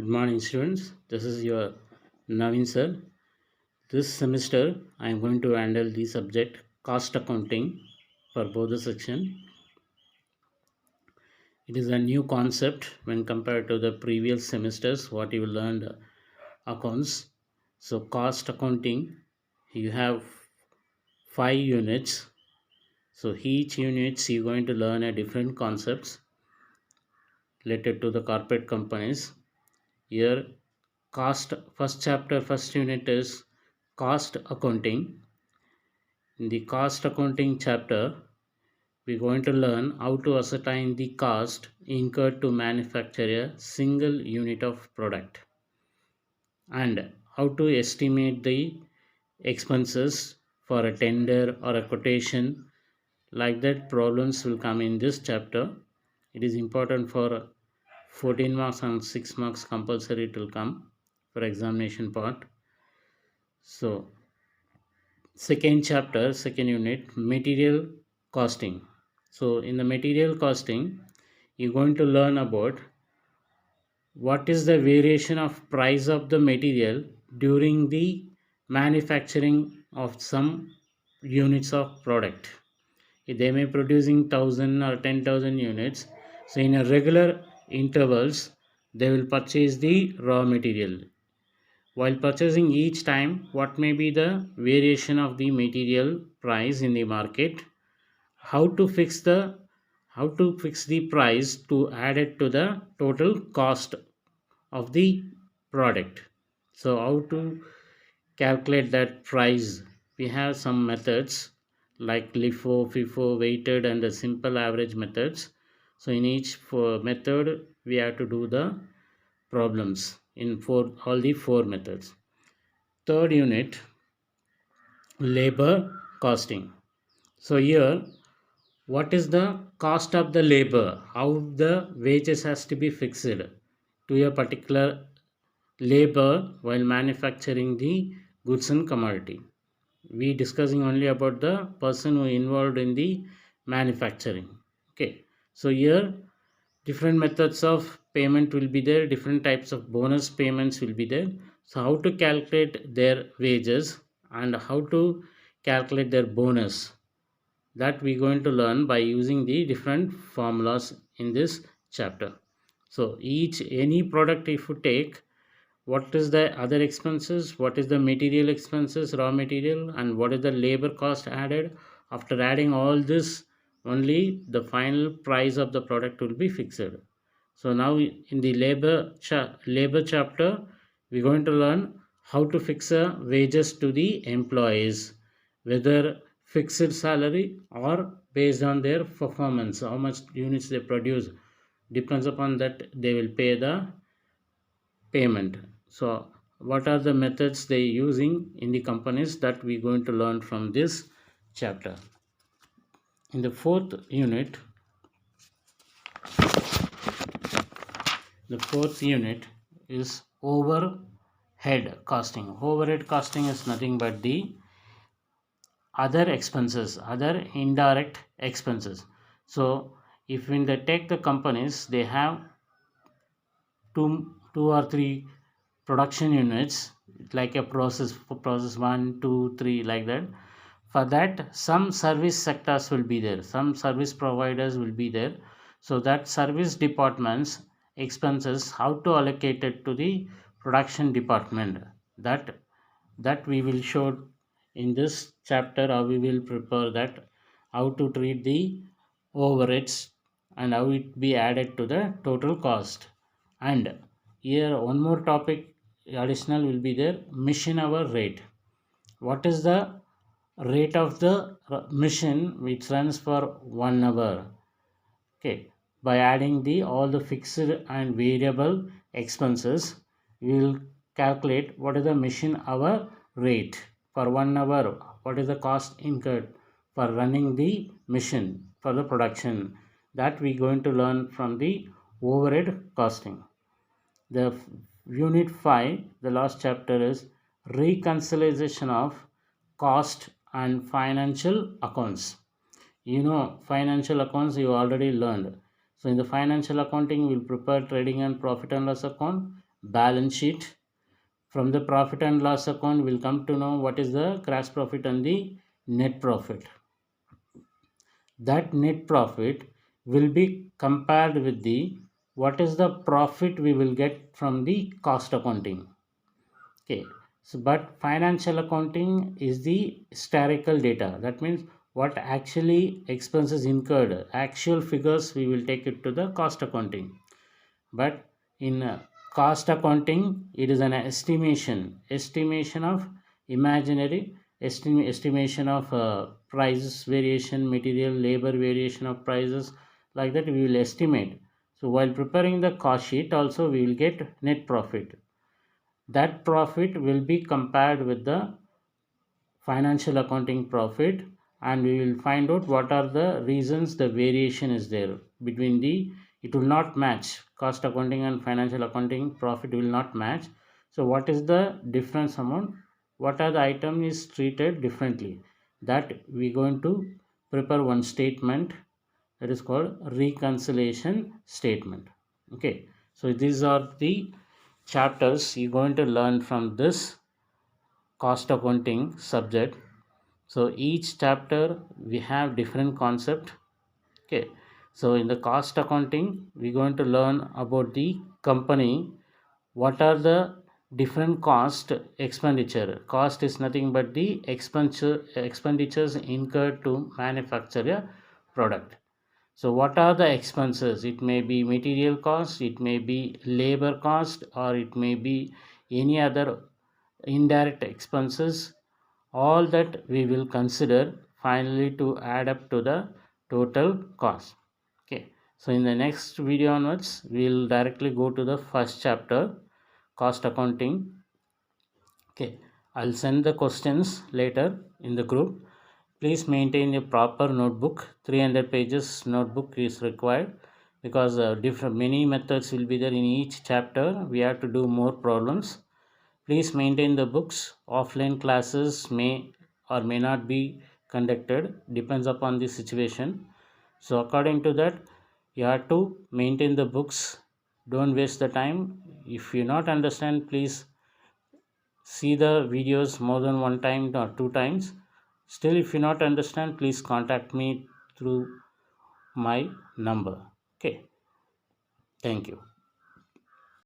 Good morning, students. This is your Navin sir. This semester, I am going to handle the subject cost accounting for both the section. It is a new concept when compared to the previous semesters, what you learned accounts. So, cost accounting, you have 5 units. So, each units you're going to learn a different concepts related to the corporate companies. Here, cost first chapter, first unit is cost accounting. In the cost accounting chapter, we're going to learn how to ascertain the cost incurred to manufacture a single unit of product and how to estimate the expenses for a tender or a quotation. Like that, problems will come in this chapter. It is important for 14 marks and 6 marks compulsory it will come for examination part. So, second chapter, second unit, material costing. So, in the material costing, you're going to learn about what is the variation of price of the material during the manufacturing of some units of product. If they may producing 1000 or 10,000 units, so in a regular intervals, they will purchase the raw material. While purchasing each time, what may be the variation of the material price in the market? How to fix the price to add it to the total cost of the product. So how to calculate that price? We have some methods like LIFO, FIFO, weighted and the simple average methods. So in each method we have to do the problems in all the four methods. Third unit, labor costing. So here, what is the cost of the labor? How the wages has to be fixed to a particular labor while manufacturing the goods and commodity. We discussing only about the person who involved in the manufacturing. Okay, so here different methods of payment will be there, different types of bonus payments will be there. So how to calculate their wages and how to calculate their bonus, that we're going to learn by using the different formulas in this chapter. So each any product, if you take, what is the other expenses, what is the material expenses, raw material, and what is the labor cost added. After adding all this, only the final price of the product will be fixed. So now in the labor chapter, we're going to learn how to fix wages to the employees, whether fixed salary or based on their performance, how much units they produce, depends upon that they will pay the payment. So what are the methods they using in the companies, that we're going to learn from this chapter. In the fourth unit is overhead costing. Overhead costing is nothing but the other expenses, other indirect expenses. So if when they take the companies, they have two or three production units, like a process 1 2 3 like that. For that, some service sectors will be there, some service providers will be there. So that service departments expenses, how to allocate it to the production department, that we will show in this chapter, or we will prepare that, how to treat the overheads and how it be added to the total cost. And here one more topic additional will be there, machine hour rate. What is the rate of the machine which runs for 1 hour? Okay, by adding the all the fixed and variable expenses, we will calculate what is the machine hour rate for 1 hour, what is the cost incurred for running the machine for the production. That we going to learn from the overhead costing. The unit 5, the last chapter, is reconciliation of cost and financial accounts. You know, financial accounts you already learned. So in the financial accounting, we'll prepare trading and profit and loss account, balance sheet. From the profit and loss account, we'll come to know what is the gross profit and the net profit. That net profit will be compared with the what is the profit we will get from the cost accounting. Okay, so but financial accounting is the historical data. That means what actually expenses incurred, actual figures we will take it to the cost accounting. But in cost accounting, it is an estimation of imaginary estimation of prices variation, material labor variation of prices, like that we will estimate. So while preparing the cost sheet also we will get net profit. That profit will be compared with the financial accounting profit, and we will find out what are the reasons the variation is there between the, it will not match, cost accounting and financial accounting profit will not match. So what is the difference amount, what are the item is treated differently, that we going to prepare one statement, that is called reconciliation statement. Okay, so these are the chapters you're going to learn from this cost accounting subject. So each chapter we have different concept. Okay, so in the cost accounting we're going to learn about the company, what are the different cost expenditure. Cost is nothing but the expenditures incurred to manufacture a product. So what are the expenses? It may be material cost, it may be labor cost, or it may be any other indirect expenses. All that we will consider finally to add up to the total cost. Okay, so in the next video onwards we'll directly go to the first chapter, cost accounting. Okay, I'll send the questions later in the group. Please maintain a proper notebook. 300 pages notebook is required, because different many methods will be there in each chapter. We have to do more problems. Please maintain the books. Offline classes may or may not be conducted, depends upon the situation. So according to that, you have to maintain the books. Don't waste the time. If you not understand, please see the videos more than one time or two times. Still, if you not understand, please contact me through my number. Okay, thank you.